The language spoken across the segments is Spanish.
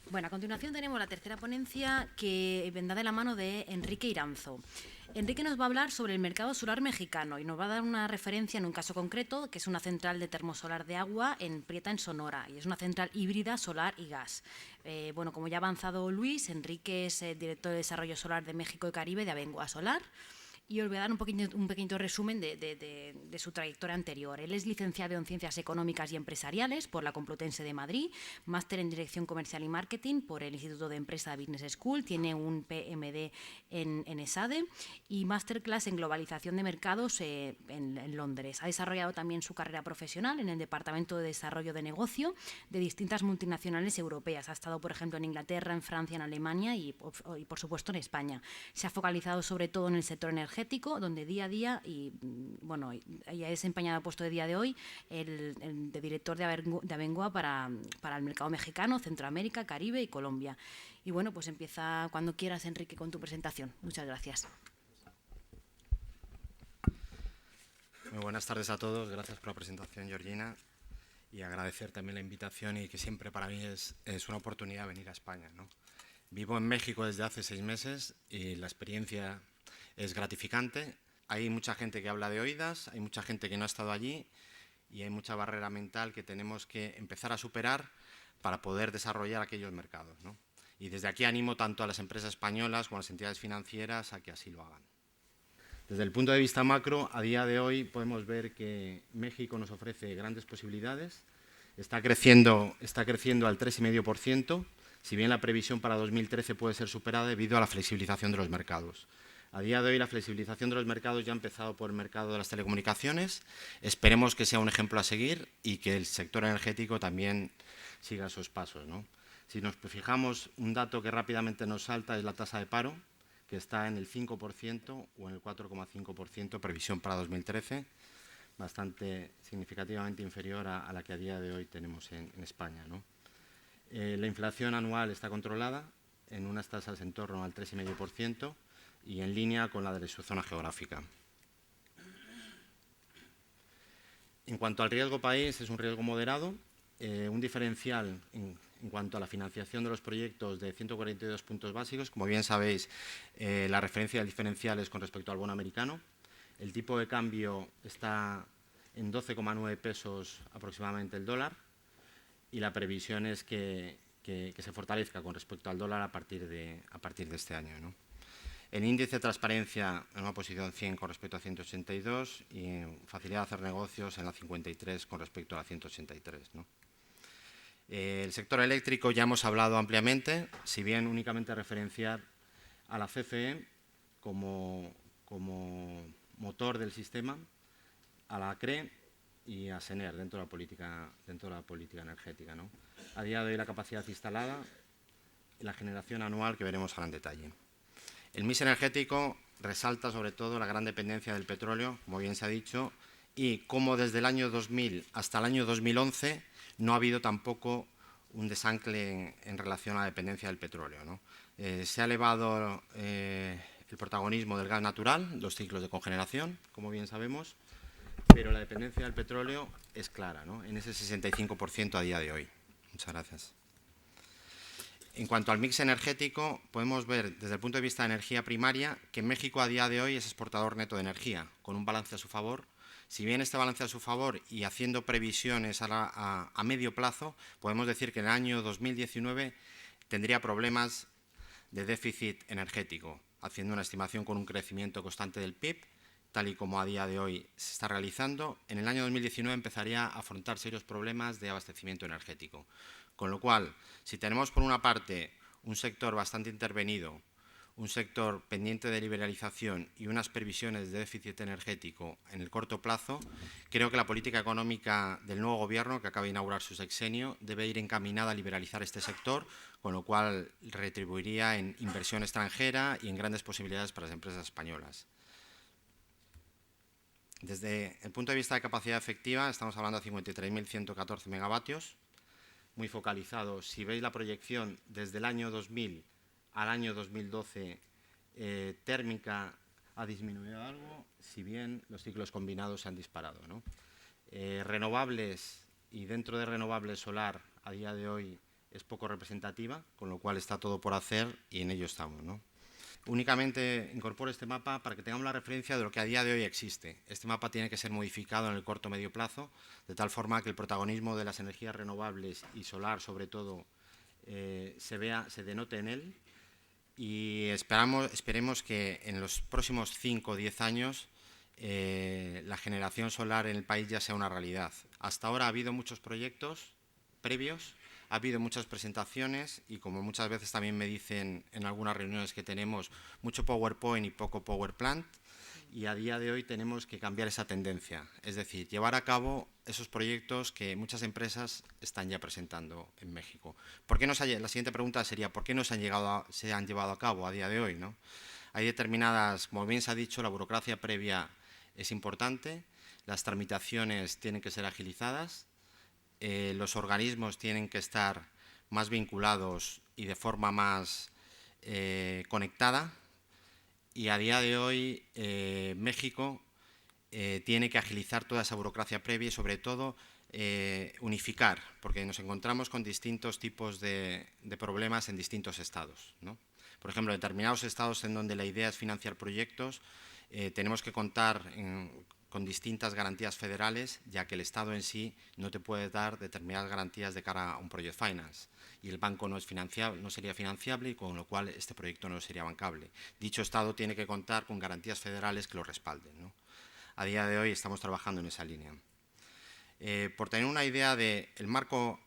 Bueno, a continuación tenemos la tercera ponencia que vendrá de la mano de Enrique Iranzo. Enrique nos va a hablar sobre el mercado solar mexicano y nos va a dar una referencia en un caso concreto, que es una central de termosolar de agua en Prieta, en Sonora, y es una central híbrida solar y gas. Bueno, como ya ha avanzado Luis, Enrique es director de Desarrollo Solar de México y Caribe de Abengoa Solar. Y os voy a dar un pequeño resumen de su trayectoria anterior. Él es licenciado en Ciencias Económicas y Empresariales por la Complutense de Madrid, máster en Dirección Comercial y Marketing por el Instituto de Empresa Business School, tiene un PMD en ESADE y Masterclass en Globalización de Mercados en Londres. Ha desarrollado también su carrera profesional en el Departamento de Desarrollo de Negocio de distintas multinacionales europeas. Ha estado, por ejemplo, en Inglaterra, en Francia, en Alemania y por supuesto, en España. Se ha focalizado sobre todo en el sector energético, donde día a día, y bueno, ha desempeñado el puesto de día de hoy el de director de Abengoa para el mercado mexicano, Centroamérica, Caribe y Colombia. Y bueno, pues empieza cuando quieras, Enrique, con tu presentación. Muchas gracias. Muy buenas tardes a todos, gracias por la presentación, Georgina, y agradecer también la invitación y que siempre para mí es una oportunidad venir a España, ¿no? Vivo en México desde hace 6 meses y la experiencia es gratificante. Hay mucha gente que habla de oídas, hay mucha gente que no ha estado allí y hay mucha barrera mental que tenemos que empezar a superar para poder desarrollar aquellos mercados, ¿no? Y desde aquí animo tanto a las empresas españolas como a las entidades financieras a que así lo hagan. Desde el punto de vista macro, a día de hoy podemos ver que México nos ofrece grandes posibilidades. Está creciendo al 3,5%, si bien la previsión para 2013 puede ser superada debido a la flexibilización de los mercados. A día de hoy la flexibilización de los mercados ya ha empezado por el mercado de las telecomunicaciones. Esperemos que sea un ejemplo a seguir y que el sector energético también siga esos pasos, ¿no? Si nos fijamos, un dato que rápidamente nos salta es la tasa de paro, que está en el 5% o en el 4,5% previsión para 2013, bastante significativamente inferior a la que a día de hoy tenemos en España, ¿no? La inflación anual está controlada en unas tasas en torno al 3,5% y en línea con la de su zona geográfica. En cuanto al riesgo país, es un riesgo moderado, un diferencial en cuanto a la financiación de los proyectos de 142 puntos básicos. Como bien sabéis, la referencia del diferencial es con respecto al bono americano. El tipo de cambio está en 12,9 pesos aproximadamente el dólar y la previsión es que se fortalezca con respecto al dólar a partir de este año, ¿no? El índice de transparencia en una posición 100 con respecto a 182 y facilidad de hacer negocios en la 53 con respecto a la 183, ¿no? El sector eléctrico ya hemos hablado ampliamente, si bien únicamente referenciar a la CFE como motor del sistema, a la CRE y a SENER dentro de la política energética, ¿no? A día de hoy la capacidad instalada y la generación anual que veremos ahora en detalle. El mix energético resalta sobre todo la gran dependencia del petróleo, como bien se ha dicho, y cómo desde el año 2000 hasta el año 2011 no ha habido tampoco un desancle en relación a la dependencia del petróleo, ¿no? Se ha elevado el protagonismo del gas natural, los ciclos de cogeneración, como bien sabemos, pero la dependencia del petróleo es clara, ¿no? En ese 65% a día de hoy. Muchas gracias. En cuanto al mix energético, podemos ver desde el punto de vista de energía primaria que México a día de hoy es exportador neto de energía, con un balance a su favor. Si bien este balance a su favor y haciendo previsiones a medio plazo, podemos decir que en el año 2019 tendría problemas de déficit energético, haciendo una estimación con un crecimiento constante del PIB, tal y como a día de hoy se está realizando. En el año 2019 empezaría a afrontar serios problemas de abastecimiento energético. Con lo cual, si tenemos por una parte un sector bastante intervenido, un sector pendiente de liberalización y unas previsiones de déficit energético en el corto plazo, creo que la política económica del nuevo Gobierno, que acaba de inaugurar su sexenio, debe ir encaminada a liberalizar este sector, con lo cual retribuiría en inversión extranjera y en grandes posibilidades para las empresas españolas. Desde el punto de vista de capacidad efectiva, estamos hablando de 53.114 megavatios, muy focalizado. Si veis la proyección desde el año 2000 al año 2012, térmica ha disminuido algo, si bien los ciclos combinados se han disparado, ¿no? Renovables, y dentro de renovables solar, a día de hoy es poco representativa, con lo cual está todo por hacer y en ello estamos, ¿no? Únicamente incorporo este mapa para que tengamos la referencia de lo que a día de hoy existe. Este mapa tiene que ser modificado en el corto o medio plazo, de tal forma que el protagonismo de las energías renovables y solar, sobre todo, se denote en él, y esperemos que en los próximos 5 o 10 años la generación solar en el país ya sea una realidad. Hasta ahora ha habido muchos proyectos previos, ha habido muchas presentaciones y, como muchas veces también me dicen en algunas reuniones que tenemos, mucho PowerPoint y poco Power Plant, y a día de hoy tenemos que cambiar esa tendencia, es decir, llevar a cabo esos proyectos que muchas empresas están ya presentando en México. La siguiente pregunta sería, ¿por qué no se han llevado a cabo a día de hoy, ¿no? Hay determinadas, como bien se ha dicho, la burocracia previa es importante, las tramitaciones tienen que ser agilizadas, los organismos tienen que estar más vinculados y de forma más conectada, y a día de hoy México tiene que agilizar toda esa burocracia previa y, sobre todo, unificar, porque nos encontramos con distintos tipos de problemas en distintos estados, ¿no? Por ejemplo, en determinados estados en donde la idea es financiar proyectos, tenemos que contar con distintas garantías federales, ya que el Estado en sí no te puede dar determinadas garantías de cara a un project finance, y el banco no sería financiable, y con lo cual este proyecto no sería bancable. Dicho Estado tiene que contar con garantías federales que lo respalden, ¿no? A día de hoy estamos trabajando en esa línea. Por tener una idea del marco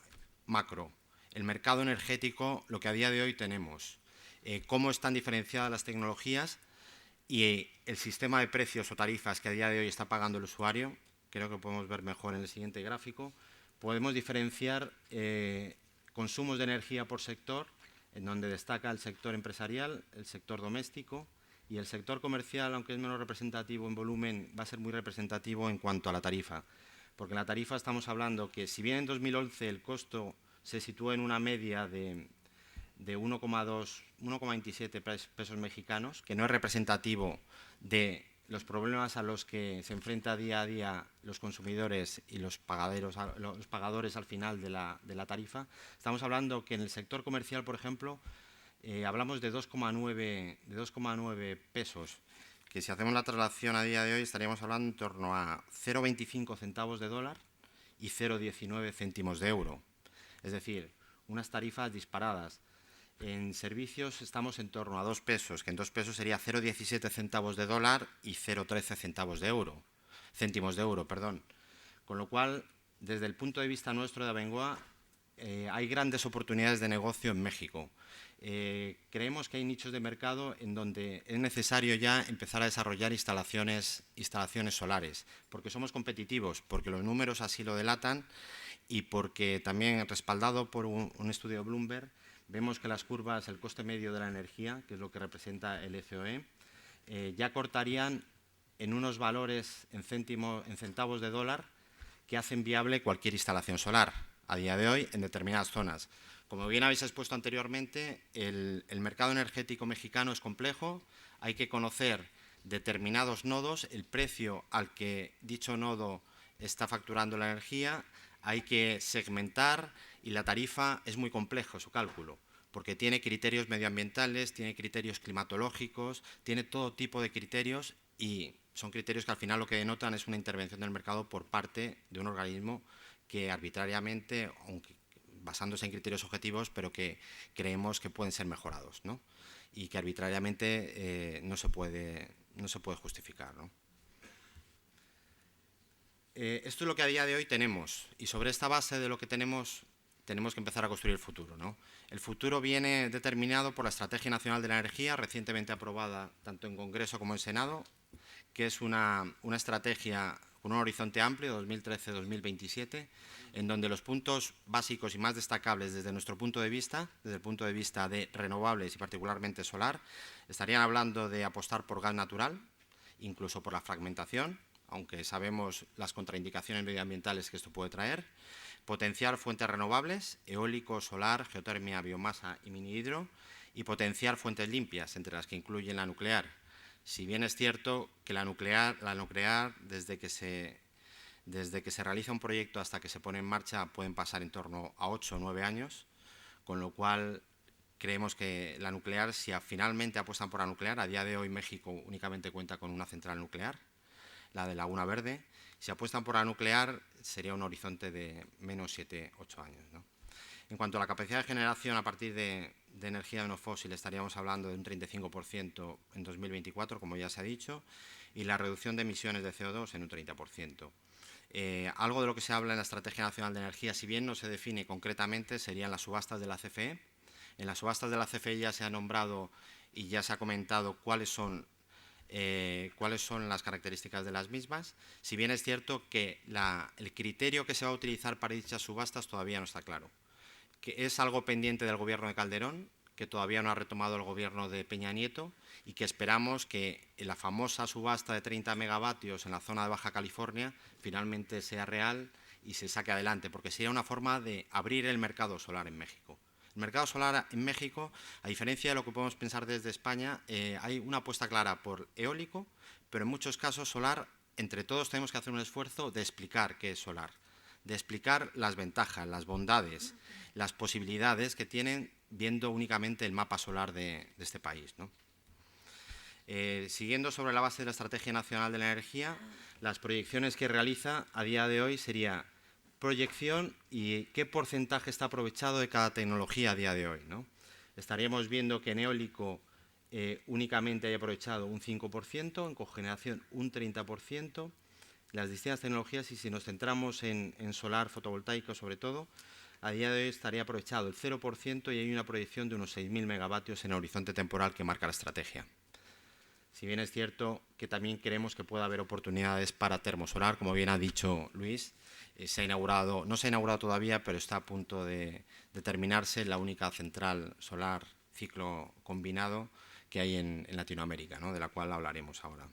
macro, el mercado energético, lo que a día de hoy tenemos, cómo están diferenciadas las tecnologías y el sistema de precios o tarifas que a día de hoy está pagando el usuario, creo que podemos ver mejor en el siguiente gráfico. Podemos diferenciar consumos de energía por sector, en donde destaca el sector empresarial, el sector doméstico, y el sector comercial, aunque es menos representativo en volumen, va a ser muy representativo en cuanto a la tarifa. Porque en la tarifa estamos hablando que, si bien en 2011 el costo se sitúa en una media de 1,27 pesos mexicanos, que no es representativo de los problemas a los que se enfrenta día a día los consumidores y los pagadores al final de la tarifa. Estamos hablando que en el sector comercial, por ejemplo, hablamos de 2,9 pesos, que si hacemos la traslación a día de hoy estaríamos hablando en torno a 0,25 centavos de dólar y 0,19 céntimos de euro. Es decir, unas tarifas disparadas. En servicios estamos en torno a 2 pesos, que en 2 pesos sería 0,17 centavos de dólar y 0,13 céntimos de euro. Con lo cual, desde el punto de vista nuestro de Abengoa, hay grandes oportunidades de negocio en México. Creemos que hay nichos de mercado en donde es necesario ya empezar a desarrollar instalaciones solares, porque somos competitivos, porque los números así lo delatan, y porque también, respaldado por un estudio de Bloomberg, vemos que las curvas, el coste medio de la energía, que es lo que representa el FOE, ya cortarían en unos valores en centavos de dólar que hacen viable cualquier instalación solar a día de hoy en determinadas zonas. Como bien habéis expuesto anteriormente, el mercado energético mexicano es complejo, hay que conocer determinados nodos, el precio al que dicho nodo está facturando la energía, hay que segmentar, y la tarifa es muy complejo su cálculo, porque tiene criterios medioambientales, tiene criterios climatológicos, tiene todo tipo de criterios, y son criterios que al final lo que denotan es una intervención del mercado por parte de un organismo que arbitrariamente, aunque basándose en criterios objetivos, pero que creemos que pueden ser mejorados, ¿no? Y que arbitrariamente no se puede justificar, ¿no? Esto es lo que a día de hoy tenemos, y sobre esta base de lo que tenemos que empezar a construir el futuro, ¿no? El futuro viene determinado por la Estrategia Nacional de la Energía, recientemente aprobada tanto en Congreso como en Senado, que es una estrategia con un horizonte amplio, 2013-2027, en donde los puntos básicos y más destacables desde nuestro punto de vista, desde el punto de vista de renovables y particularmente solar, estarían hablando de apostar por gas natural, incluso por la fragmentación, aunque sabemos las contraindicaciones medioambientales que esto puede traer, potenciar fuentes renovables, eólico, solar, geotermia, biomasa y mini hidro, y potenciar fuentes limpias, entre las que incluyen la nuclear. Si bien es cierto que la nuclear desde que se realiza un proyecto hasta que se pone en marcha pueden pasar en torno a 8 o 9 años, con lo cual creemos que la nuclear, si finalmente apuestan por la nuclear, a día de hoy México únicamente cuenta con una central nuclear, la de Laguna Verde. Si apuestan por la nuclear, sería un horizonte de menos 7-8 años, ¿no? En cuanto a la capacidad de generación a partir de energía no fósil, estaríamos hablando de un 35% en 2024, como ya se ha dicho, y la reducción de emisiones de CO2 en un 30%. Algo de lo que se habla en la Estrategia Nacional de Energía, si bien no se define concretamente, serían las subastas de la CFE. En las subastas de la CFE ya se ha nombrado y ya se ha comentado cuáles son las características de las mismas, si bien es cierto que el criterio que se va a utilizar para dichas subastas todavía no está claro, que es algo pendiente del Gobierno de Calderón, que todavía no ha retomado el Gobierno de Peña Nieto y que esperamos que la famosa subasta de 30 megavatios en la zona de Baja California finalmente sea real y se saque adelante, porque sería una forma de abrir el mercado solar en México. El mercado solar en México, a diferencia de lo que podemos pensar desde España, hay una apuesta clara por eólico, pero en muchos casos solar, entre todos tenemos que hacer un esfuerzo de explicar qué es solar, de explicar las ventajas, las bondades, las posibilidades que tienen viendo únicamente el mapa solar de este país, ¿no? Siguiendo sobre la base de la Estrategia Nacional de la Energía, las proyecciones que realiza a día de hoy sería proyección y qué porcentaje está aprovechado de cada tecnología a día de hoy, ¿no? Estaríamos viendo que en eólico únicamente hay aprovechado un 5%, en cogeneración un 30%, las distintas tecnologías, y si nos centramos en solar fotovoltaico sobre todo, a día de hoy estaría aprovechado el 0% y hay una proyección de unos 6.000 megavatios en el horizonte temporal que marca la estrategia. Si bien es cierto que también creemos que puede haber oportunidades para termosolar, como bien ha dicho Luis, no se ha inaugurado todavía, pero está a punto de terminarse la única central solar ciclo combinado que hay en Latinoamérica, ¿no?, de la cual hablaremos ahora.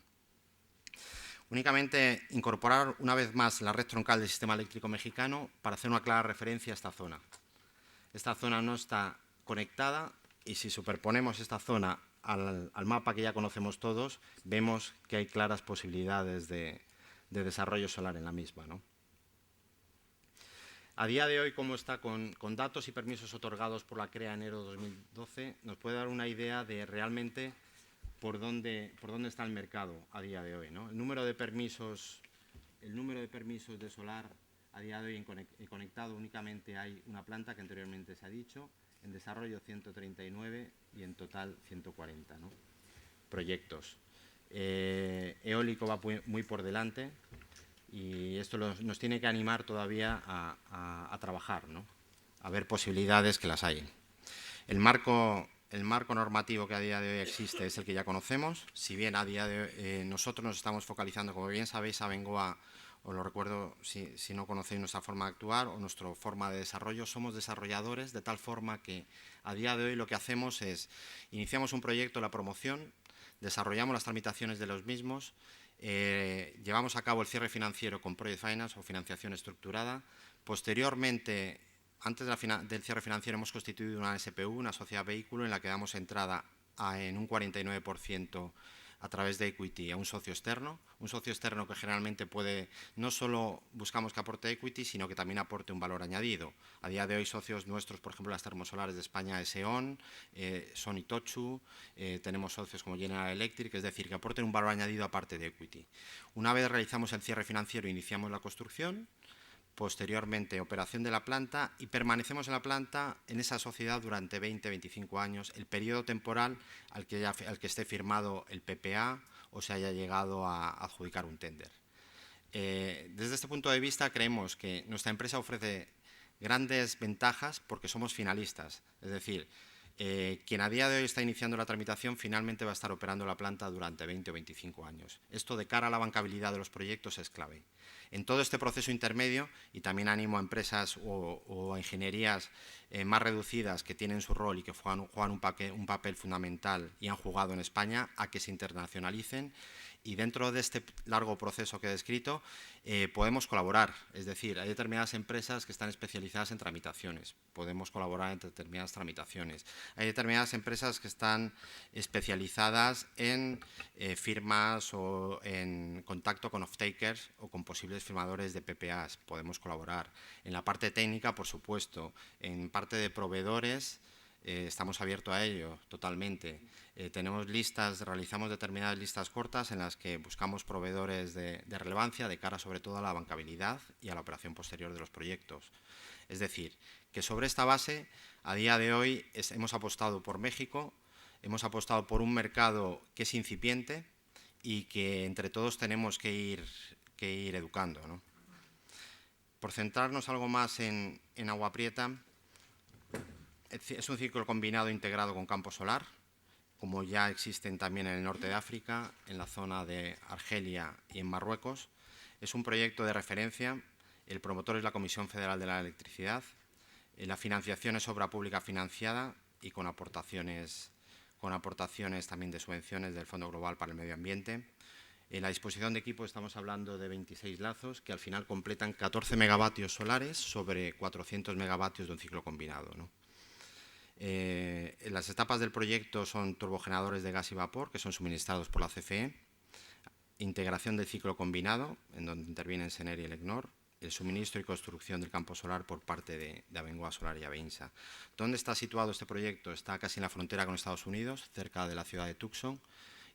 Únicamente incorporar una vez más la red troncal del sistema eléctrico mexicano para hacer una clara referencia a esta zona. Esta zona no está conectada y si superponemos esta zona al mapa que ya conocemos todos, vemos que hay claras posibilidades de desarrollo solar en la misma, ¿no? A día de hoy, como está con datos y permisos otorgados por la CREA en enero de 2012, nos puede dar una idea de realmente por dónde está el mercado a día de hoy, ¿no? El número de permisos de solar a día de hoy conectado únicamente hay una planta que anteriormente se ha dicho, en desarrollo 139 y en total 140, ¿no?, proyectos. Eólico va muy por delante y esto nos tiene que animar todavía a trabajar, ¿no?, a ver posibilidades que las hay. El marco normativo que a día de hoy existe es el que ya conocemos, si bien a día de hoy nosotros nos estamos focalizando, como bien sabéis, Abengoa, os lo recuerdo si no conocéis nuestra forma de actuar o nuestra forma de desarrollo, somos desarrolladores de tal forma que a día de hoy lo que hacemos es, iniciamos un proyecto, la promoción, desarrollamos las tramitaciones de los mismos, llevamos a cabo el cierre financiero con Project Finance o financiación estructurada, posteriormente, antes del cierre financiero hemos constituido una SPU, una sociedad vehículo, en la que damos entrada en un 49% a través de equity a un socio externo que generalmente no solo buscamos que aporte equity, sino que también aporte un valor añadido. A día de hoy socios nuestros, por ejemplo, las termosolares de España es E.ON, Son Itochu, tenemos socios como General Electric, es decir, que aporten un valor añadido aparte de equity. Una vez realizamos el cierre financiero, iniciamos la construcción, posteriormente operación de la planta y permanecemos en la planta, en esa sociedad, durante 20-25 años, el periodo temporal al que esté firmado el PPA o se haya llegado a adjudicar un tender. Desde este punto de vista creemos que nuestra empresa ofrece grandes ventajas porque somos finalistas, es decir, quien a día de hoy está iniciando la tramitación finalmente va a estar operando la planta durante 20 o 25 años. Esto de cara a la bancabilidad de los proyectos es clave. En todo este proceso intermedio, y también animo a empresas o a ingenierías más reducidas que tienen su rol y que juegan un papel fundamental y han jugado en España, a que se internacionalicen Y dentro de este largo proceso que he descrito, podemos colaborar. Es decir, hay determinadas empresas que están especializadas en tramitaciones. Podemos colaborar en determinadas tramitaciones. Hay determinadas empresas que están especializadas en firmas o en contacto con off-takers o con posibles firmadores de PPAs. Podemos colaborar. En la parte técnica, por supuesto. En parte de proveedores, estamos abiertos a ello totalmente. Tenemos listas, realizamos determinadas listas cortas en las que buscamos proveedores de relevancia de cara sobre todo a la bancabilidad y a la operación posterior de los proyectos. Es decir, que sobre esta base, a día de hoy hemos apostado por México, hemos apostado por un mercado que es incipiente y que entre todos tenemos que ir educando, ¿no? Por centrarnos algo más en Agua Prieta, es un ciclo combinado integrado con campo solar, como ya existen también en el norte de África, en la zona de Argelia y en Marruecos. Es un proyecto de referencia, el promotor es la Comisión Federal de la Electricidad, la financiación es obra pública financiada y con aportaciones también de subvenciones del Fondo Global para el Medio Ambiente. En la disposición de equipo estamos hablando de 26 lazos que al final completan 14 megavatios solares sobre 400 megavatios de un ciclo combinado, ¿no? Las etapas del proyecto son turbogeneradores de gas y vapor que son suministrados por la CFE, integración del ciclo combinado, en donde intervienen SENER y el ECNOR, el suministro y construcción del campo solar por parte de Abengoa Solar y Aveinsa. ¿Dónde está situado este proyecto? Está casi en la frontera con Estados Unidos, cerca de la ciudad de Tucson,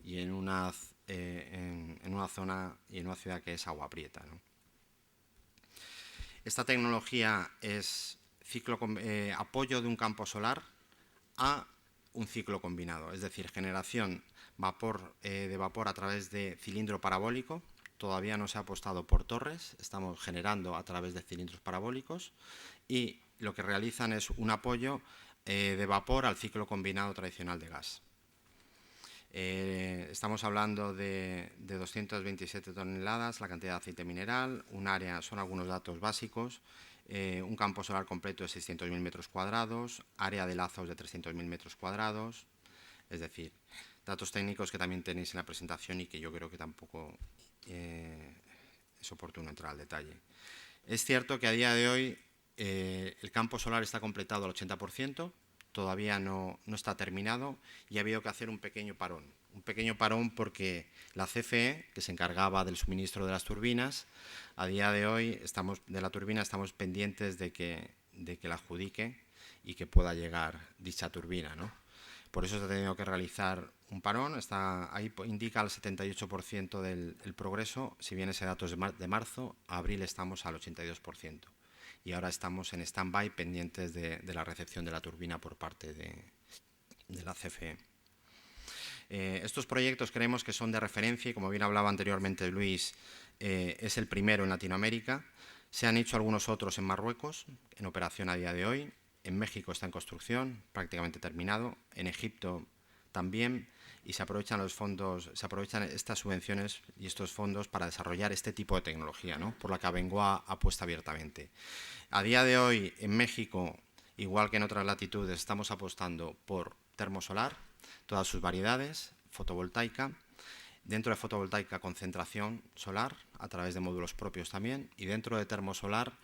y en una zona y en una ciudad que es Agua Prieta, ¿no? Esta tecnología es apoyo de un campo solar a un ciclo combinado, es decir, generación de vapor a través de cilindro parabólico. Todavía no se ha apostado por torres, estamos generando a través de cilindros parabólicos y lo que realizan es un apoyo de vapor al ciclo combinado tradicional de gas. Estamos hablando de 227 toneladas, la cantidad de aceite mineral, un área, son algunos datos básicos, un campo solar completo de 600.000 metros cuadrados, área de lazos de 300.000 metros cuadrados, es decir, datos técnicos que también tenéis en la presentación y que yo creo que tampoco es oportuno entrar al detalle. Es cierto que a día de hoy el campo solar está completado al 80%, todavía no está terminado y ha habido que hacer un pequeño parón porque la CFE, que se encargaba del suministro de las turbinas, a día de hoy estamos pendientes de que la adjudique y que pueda llegar dicha turbina, ¿no? Por eso se ha tenido que realizar un parón, ahí indica el 78% del progreso, si bien ese dato es de marzo, a abril estamos al 82%. Y ahora estamos en stand-by pendientes de la recepción de la turbina por parte de la CFE. Estos proyectos creemos que son de referencia y, como bien hablaba anteriormente Luis, es el primero en Latinoamérica. Se han hecho algunos otros en Marruecos, en operación a día de hoy. En México está en construcción, prácticamente terminado. En Egipto también. Y se aprovechan estas subvenciones y estos fondos para desarrollar este tipo de tecnología, ¿no? Por la que Abengoa apuesta abiertamente. A día de hoy, en México, igual que en otras latitudes, estamos apostando por termosolar, todas sus variedades, fotovoltaica, dentro de fotovoltaica concentración solar, a través de módulos propios también, y dentro de termosolar,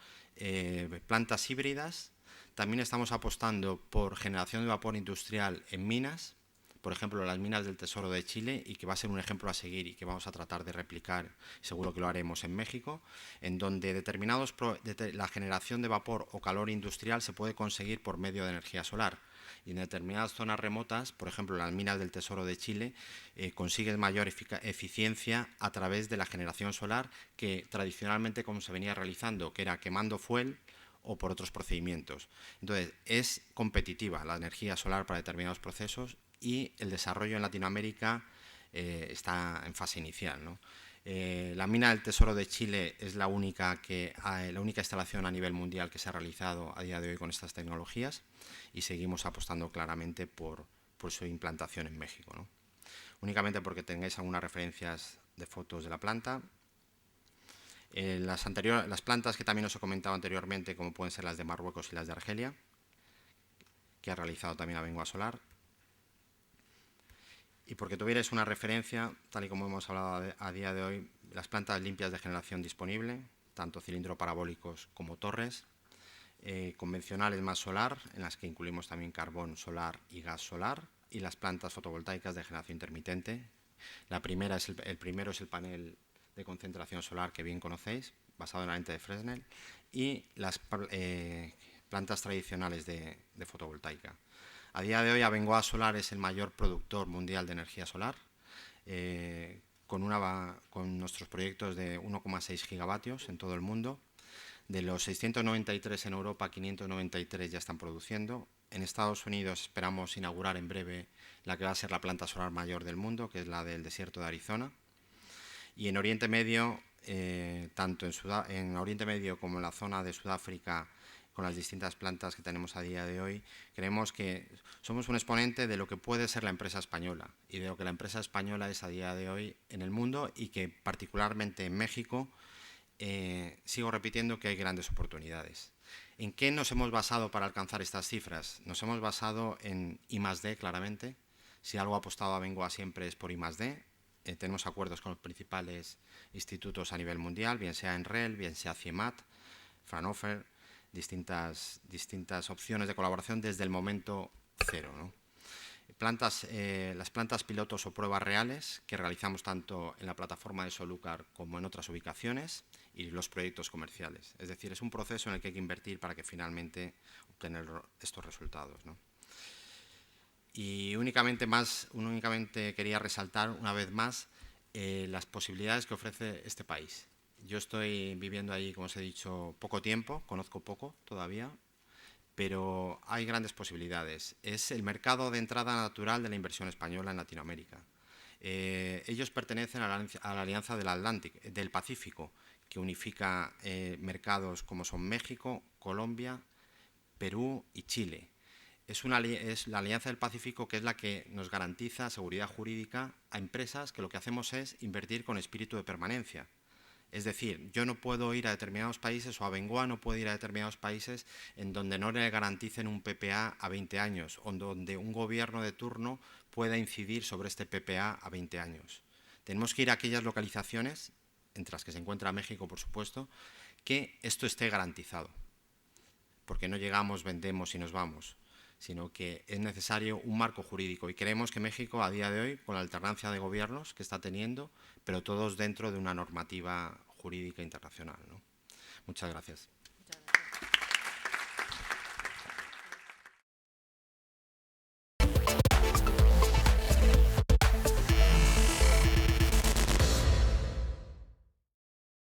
plantas híbridas. También estamos apostando por generación de vapor industrial en minas, por ejemplo, las minas del Tesoro de Chile, y que va a ser un ejemplo a seguir y que vamos a tratar de replicar, seguro que lo haremos en México, en donde la generación de vapor o calor industrial se puede conseguir por medio de energía solar. Y en determinadas zonas remotas, por ejemplo, las minas del Tesoro de Chile, consigues mayor eficiencia a través de la generación solar que tradicionalmente como se venía realizando, que era quemando fuel o por otros procedimientos. Entonces, es competitiva la energía solar para determinados procesos y el desarrollo en Latinoamérica está en fase inicial, ¿no? La mina del Tesoro de Chile es la única instalación a nivel mundial que se ha realizado a día de hoy con estas tecnologías y seguimos apostando claramente por su implantación en México, ¿no? Únicamente porque tengáis algunas referencias de fotos de la planta. Las plantas que también os he comentado anteriormente, como pueden ser las de Marruecos y las de Argelia, que ha realizado también Abengoa Solar. Y porque tuvierais una referencia, tal y como hemos hablado a día de hoy, las plantas limpias de generación disponible, tanto cilindro parabólicos como torres, convencionales más solar, en las que incluimos también carbón solar y gas solar, y las plantas fotovoltaicas de generación intermitente. El primero es el panel de concentración solar que bien conocéis, basado en la lente de Fresnel, y las plantas tradicionales de fotovoltaica. A día de hoy, Abengoa Solar es el mayor productor mundial de energía solar, con nuestros proyectos de 1,6 gigavatios en todo el mundo. De los 693 en Europa, 593 ya están produciendo. En Estados Unidos esperamos inaugurar en breve la que va a ser la planta solar mayor del mundo, que es la del desierto de Arizona. Y en Oriente Medio, tanto en Oriente Medio como en la zona de Sudáfrica, con las distintas plantas que tenemos a día de hoy, creemos que somos un exponente de lo que puede ser la empresa española y de lo que la empresa española es a día de hoy en el mundo, y que particularmente en México sigo repitiendo que hay grandes oportunidades. ¿En qué nos hemos basado para alcanzar estas cifras? Nos hemos basado en I+D, claramente. Si algo ha apostado Abengoa siempre es por I+D. Tenemos acuerdos con los principales institutos a nivel mundial, bien sea ENREL, bien sea CIEMAT, Fraunhofer, distintas opciones de colaboración desde el momento cero, ¿no? Las plantas pilotos o pruebas reales que realizamos tanto en la plataforma de Solúcar como en otras ubicaciones, y los proyectos comerciales. Es decir, es un proceso en el que hay que invertir para que finalmente obtener estos resultados, ¿no? Y únicamente quería resaltar una vez más las posibilidades que ofrece este país. Yo estoy viviendo ahí, como os he dicho, poco tiempo, conozco poco todavía, pero hay grandes posibilidades. Es el mercado de entrada natural de la inversión española en Latinoamérica. Ellos pertenecen a la Alianza del Pacífico, que unifica mercados como son México, Colombia, Perú y Chile. Es la Alianza del Pacífico, que es la que nos garantiza seguridad jurídica a empresas que lo que hacemos es invertir con espíritu de permanencia. Es decir, yo no puedo ir a determinados países, o Abengoa no puede ir a determinados países en donde no le garanticen un PPA a 20 años, o donde un gobierno de turno pueda incidir sobre este PPA a 20 años. Tenemos que ir a aquellas localizaciones, entre las que se encuentra México, por supuesto, que esto esté garantizado. Porque no llegamos, vendemos y nos vamos, sino que es necesario un marco jurídico. Y creemos que México, a día de hoy, con la alternancia de gobiernos que está teniendo, pero todos dentro de una normativa jurídica internacional, ¿no? Muchas gracias.